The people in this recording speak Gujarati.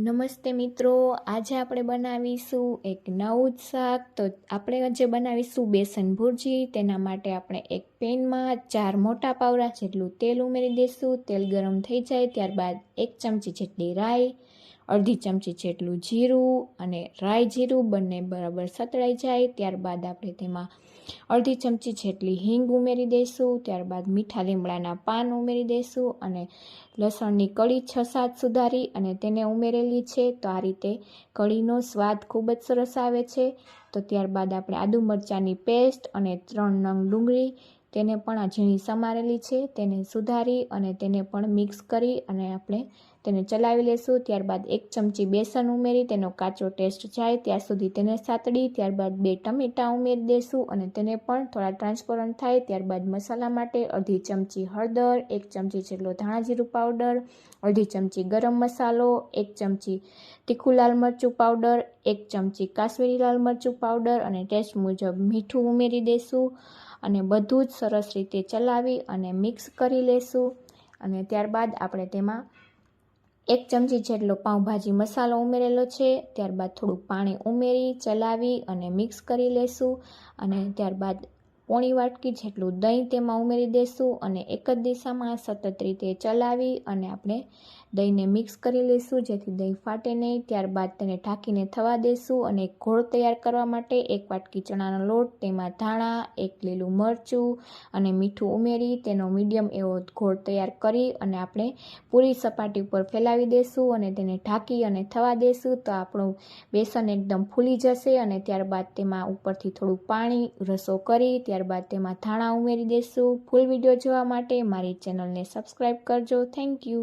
નમસ્તે મિત્રો, આજે આપણે બનાવીશું એક નવું જ શાક. તો આપણે આજે બનાવીશું બેસન ભુરજી. તેના માટે આપણે એક પેનમાં 4 મોટા પાવડા જેટલું તેલ ઉમેરી દઈશું. તેલ ગરમ થઈ જાય ત્યારબાદ 1 ચમચી જેટલી રાઈ, અડધી ચમચી જેટલું જીરું અને રાઈ જીરું બંને બરાબર સતળાઈ જાય ત્યારબાદ આપણે તેમાં અડધી ચમચી જેટલી હિંગ ઉમેરી દઈશું. ત્યારબાદ મીઠા લીમડાના પાન ઉમેરી દઈશું અને લસણની કળી 6-7 સુધારી અને તેને ઉમેરેલી છે. તો આ રીતે કળીનો સ્વાદ ખૂબ જ સરસ આવે છે. તો ત્યારબાદ આપણે આદુ મરચાંની પેસ્ટ અને 3 નંગ ડુંગળી તેને પણ આ ઝીણી સમારેલી છે તેને સુધારી અને તેને પણ મિક્સ કરી અને આપણે તેને ચલાવી લેશું. ત્યારબાદ 1 ચમચી બેસન ઉમેરી તેનો કાચો ટેસ્ટ જાય ત્યાં સુધી તેને સાતળી. ત્યારબાદ 2 ટમેટાં ઉમેરી દઈશું અને તેને પણ થોડા ટ્રાન્સપરન્ટ થાય ત્યારબાદ મસાલા માટે અડધી ચમચી હળદર, 1 ચમચી જેટલો ધાણા જીરું પાવડર, અડધી ચમચી ગરમ મસાલો, 1 ચમચી તીખું લાલ મરચું પાવડર, 1 ચમચી કાશ્મીરી લાલ મરચું પાવડર અને ટેસ્ટ મુજબ મીઠું ઉમેરી દઈશું અને બધું જ સરસ રીતે ચલાવી અને મિક્સ કરી લેશું. અને ત્યારબાદ આપણે તેમાં 1 ચમચી જેટલો પાઉંભાજી મસાલો ઉમેરેલો છે. ત્યારબાદ થોડું પાણી ઉમેરી ચલાવી અને મિક્સ કરી લેશું અને ત્યારબાદ પોણી વાટકી જેટલું દહીં તેમાં ઉમેરી દઈશું અને એક જ દિશામાં સતત રીતે ચલાવી અને આપણે દહીંને મિક્સ કરી લઈશું જેથી દહીં ફાટે નહીં. ત્યારબાદ તેને ઢાંકીને થવા દઈશું અને એક ઘોળ તૈયાર કરવા માટે 1 વાટકી ચણાનો લોટ, તેમાં ધાણા, 1 લીલું મરચું અને મીઠું ઉમેરી તેનો મીડિયમ એવો ઘોળ તૈયાર કરી અને આપણે પૂરી સપાટી ઉપર ફેલાવી દઈશું અને તેને ઢાંકી અને થવા દઈશું. તો આપણું બેસન એકદમ ફૂલી જશે અને ત્યારબાદ તેમાં ઉપરથી થોડું પાણી રસો કરી ત્યારબાદ તેમાં ધાણા ઉમેરી દઈશું. ફૂલ વિડીયો જોવા માટે મારી ચેનલને સબસ્ક્રાઈબ કરજો. Thank you.